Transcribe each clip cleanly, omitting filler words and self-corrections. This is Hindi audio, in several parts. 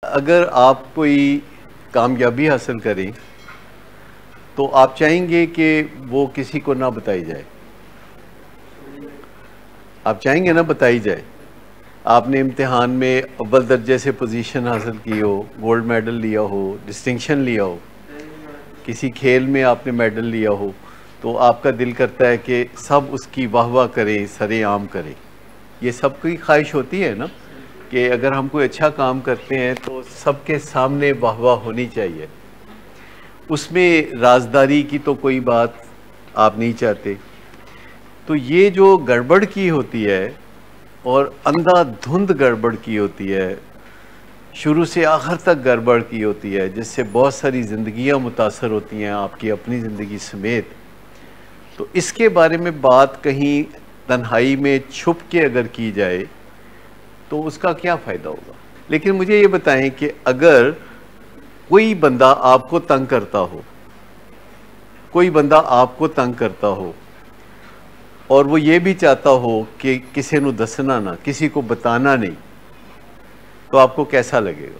अगर आप कोई कामयाबी हासिल करें तो आप चाहेंगे कि वो किसी को ना बताई जाए। आप चाहेंगे ना बताई जाए। आपने इम्तिहान में अव्वल दर्जे से पोजीशन हासिल की हो, गोल्ड मेडल लिया हो, डिस्टिंक्शन लिया हो, किसी खेल में आपने मेडल लिया हो, तो आपका दिल करता है कि सब उसकी वाह वाह करें, सरेआम करें। ये सबकी ख्वाहिश होती है ना कि अगर हम कोई अच्छा काम करते हैं तो सबके सामने वाह वाह होनी चाहिए। उसमें राजदारी की तो कोई बात आप नहीं चाहते। तो ये जो गड़बड़ की होती है और अंधाधुंध गड़बड़ की होती है, शुरू से आखिर तक गड़बड़ की होती है, जिससे बहुत सारी ज़िंदगियां मुतासर होती हैं, आपकी अपनी ज़िंदगी समेत। तो इसके बारे में बात कहीं तन्हाई में छुप के अगर की जाए तो उसका क्या फ़ायदा होगा। लेकिन मुझे ये बताएं कि अगर कोई बंदा आपको तंग करता हो, कोई बंदा आपको तंग करता हो और वो ये भी चाहता हो कि किसी को दसना ना, किसी को बताना नहीं, तो आपको कैसा लगेगा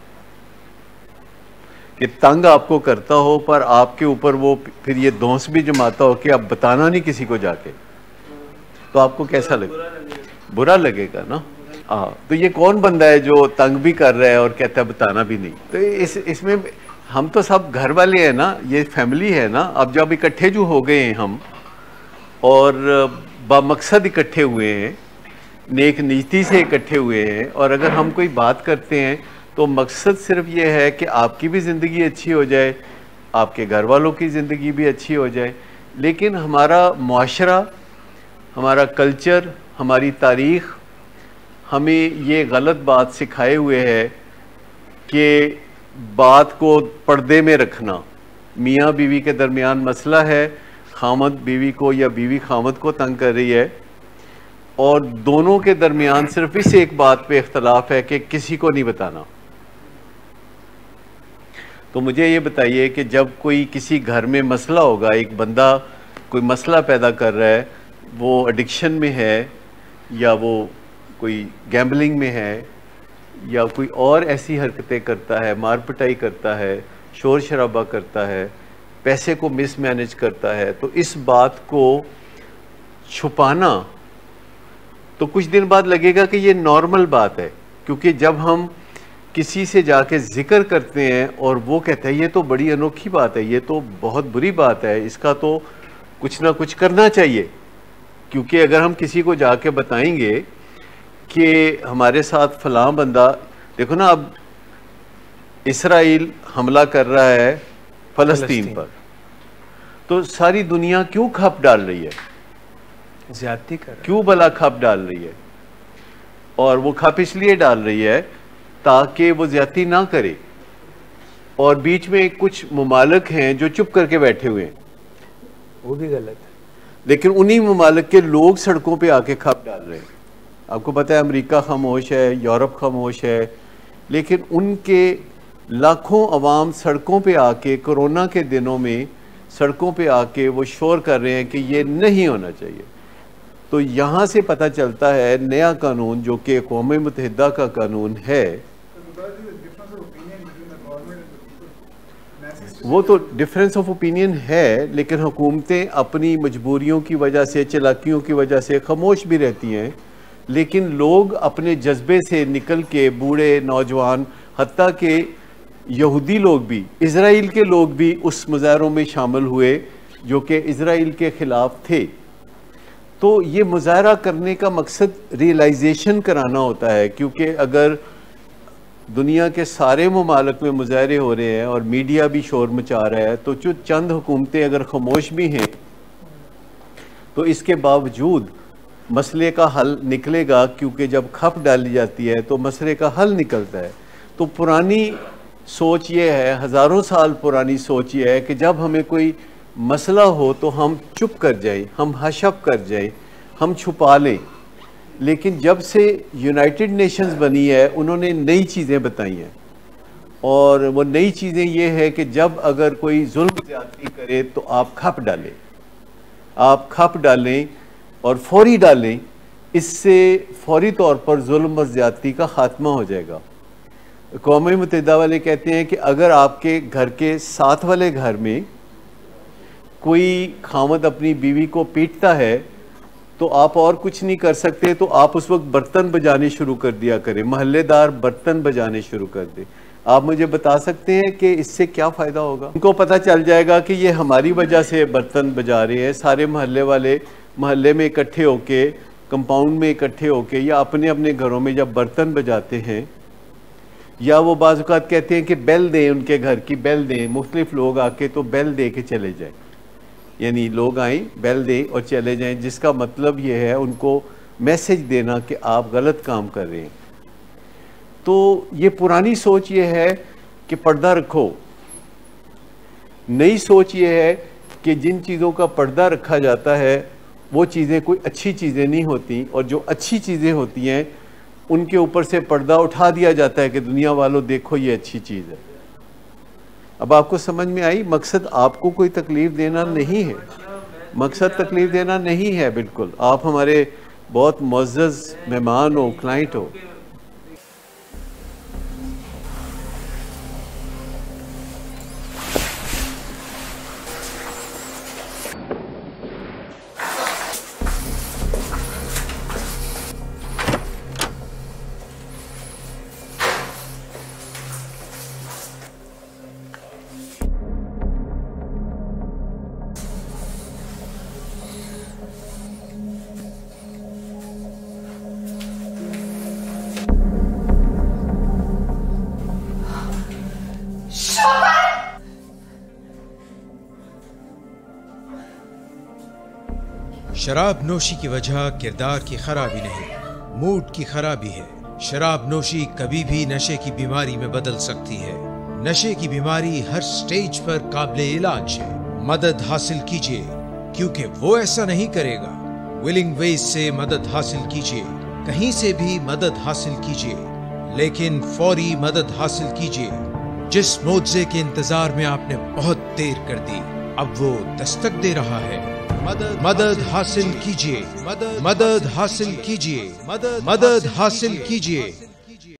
कि तंग आपको करता हो पर आपके ऊपर वो फिर ये दोष भी जमाता हो कि आप बताना नहीं किसी को जाके, तो आपको कैसा लगेगा? बुरा लगेगा ना। हाँ, तो ये कौन बंदा है जो तंग भी कर रहा है और कहता है बताना भी नहीं। तो इसमें हम तो सब घर वाले हैं ना, ये फैमिली है ना। अब जब इकट्ठे जो हो गए हैं हम और बामकसद इकट्ठे हुए हैं, नेक नीति से इकट्ठे हुए हैं, और अगर हम कोई बात करते हैं तो मकसद सिर्फ ये है कि आपकी भी ज़िंदगी अच्छी हो जाए, आपके घर वालों की ज़िंदगी भी अच्छी हो जाए। लेकिन हमारा मुआशरा, हमारा कल्चर, हमारी तारीख़ हमें ये गलत बात सिखाए हुए है कि बात को पर्दे में रखना। मियाँ बीवी के दरमियान मसला है, खामद बीवी को या बीवी खामद को तंग कर रही है, और दोनों के दरमियान सिर्फ इस एक बात पे इख्तलाफ है कि किसी को नहीं बताना। तो मुझे ये बताइए कि जब कोई किसी घर में मसला होगा, एक बंदा कोई मसला पैदा कर रहा है, वो एडिक्शन में है या वो कोई गैम्बलिंग में है या कोई और ऐसी हरकतें करता है, मार पिटाई करता है, शोर शराबा करता है, पैसे को मिसमैनेज करता है, तो इस बात को छुपाना तो कुछ दिन बाद लगेगा कि ये नॉर्मल बात है। क्योंकि जब हम किसी से जाके जिक्र करते हैं और वो कहता है ये तो बड़ी अनोखी बात है, ये तो बहुत बुरी बात है, इसका तो कुछ ना कुछ करना चाहिए। क्योंकि अगर हम किसी को जाके बताएंगे कि हमारे साथ फलां बंदा, देखो ना, अब इसराइल हमला कर रहा है फ़लस्तीन पर, तो सारी दुनिया क्यों खप डाल रही है? ज्यादती कर, क्यों भला खप डाल रही है? और वो खप इसलिए डाल रही है ताकि वो ज्यादती ना करे। और बीच में कुछ ममालिक हैं जो चुप करके बैठे हुए हैं, वो भी गलत है। लेकिन उन्हीं ममालिक के लोग सड़कों पे आके खप डाल रहे हैं। आपको पता है अमेरिका खामोश है, यूरोप खामोश है, लेकिन उनके लाखों अवाम सड़कों पे आके कोरोना के दिनों में सड़कों पे आके वो शोर कर रहे हैं कि ये नहीं होना चाहिए। तो यहाँ से पता चलता है नया कानून जो कि अक़वाम मुत्तहिदा का कानून है, वो तो डिफरेंस ऑफ ओपिनियन है, लेकिन हुकूमतें अपनी मजबूरियों की वजह से, चालाकियों की वजह से खामोश भी रहती हैं। लेकिन लोग अपने जज्बे से निकल के, बूढ़े, नौजवान, हत्ता के यहूदी लोग भी, इज़राइल के लोग भी उस मुजाहरों में शामिल हुए जो कि इज़राइल के ख़िलाफ़ थे। तो ये मुजाहरा करने का मकसद रियलाइजेशन कराना होता है, क्योंकि अगर दुनिया के सारे ममालिक में मुजाहरे हो रहे हैं और मीडिया भी शोर मचा रहा है, तो जो चंद हुकूमतें अगर खामोश भी हैं तो इसके बावजूद मसले का हल निकलेगा, क्योंकि जब खप डाली जाती है तो मसले का हल निकलता है। तो पुरानी सोच ये है, हज़ारों साल पुरानी सोच ये है कि जब हमें कोई मसला हो तो हम चुप कर जाएं, हम हशप कर जाएं, हम छुपा लें। लेकिन जब से यूनाइटेड नेशंस बनी है, उन्होंने नई चीज़ें बताई हैं, और वो नई चीज़ें ये है कि जब अगर कोई जुल्म ज़्यादती करे तो आप खप डालें, आप खप डालें और फौरी डालें। इससे फौरी तौर पर जुल्म और ज़्यादती का ख़ात्मा हो जाएगा। कौम मुत्तहिदा वाले कहते हैं कि अगर आपके घर के साथ वाले घर में कोई खामद अपनी बीवी को पीटता है तो आप और कुछ नहीं कर सकते, तो आप उस वक्त बर्तन बजाने शुरू कर दिया करें, महल्लेदार बर्तन बजाने शुरू कर दे। आप मुझे बता सकते हैं कि इससे क्या फ़ायदा होगा? उनको पता चल जाएगा कि ये हमारी वजह से बर्तन बजा रहे हैं। सारे मोहल्ले वाले मोहल्ले में इकट्ठे होके, कंपाउंड में इकट्ठे होके या अपने अपने घरों में जब बर्तन बजाते हैं, या वो बाज़ औक़ात कहते हैं कि बेल दें, उनके घर की बेल दें, मुख्तलिफ लोग आके तो बेल दे के चले जाएं, यानी लोग आएँ बेल दें और चले जाएं, जिसका मतलब ये है उनको मैसेज देना कि आप गलत काम कर रहे हैं। तो ये पुरानी सोच ये है कि पर्दा रखो। नई सोच ये है कि जिन चीज़ों का पर्दा रखा जाता है वो चीज़ें कोई अच्छी चीज़ें नहीं होती, और जो अच्छी चीज़ें होती हैं उनके ऊपर से पर्दा उठा दिया जाता है कि दुनिया वालों देखो ये अच्छी चीज़ है। अब आपको समझ में आई? मकसद आपको कोई तकलीफ़ देना नहीं है, मकसद तकलीफ़ देना नहीं है। बिल्कुल, आप हमारे बहुत मुअज़्ज़ज़ मेहमान हो, क्लाइंट हो। शराब नोशी की वजह किरदार की खराबी नहीं, मूड की खराबी है। शराब नोशी कभी भी नशे की बीमारी में बदल सकती है। नशे की बीमारी हर स्टेज पर काबिले इलाज है। मदद हासिल कीजिए, क्योंकि वो ऐसा नहीं करेगा। विलिंग वेज से मदद हासिल कीजिए, कहीं से भी मदद हासिल कीजिए, लेकिन फौरी मदद हासिल कीजिए। जिस मुआवजे के इंतजार में आपने बहुत देर कर दी, अब वो दस्तक दे रहा है। मदद हासिल कीजिए, मदद हासिल कीजिए, मदद हासिल कीजिए।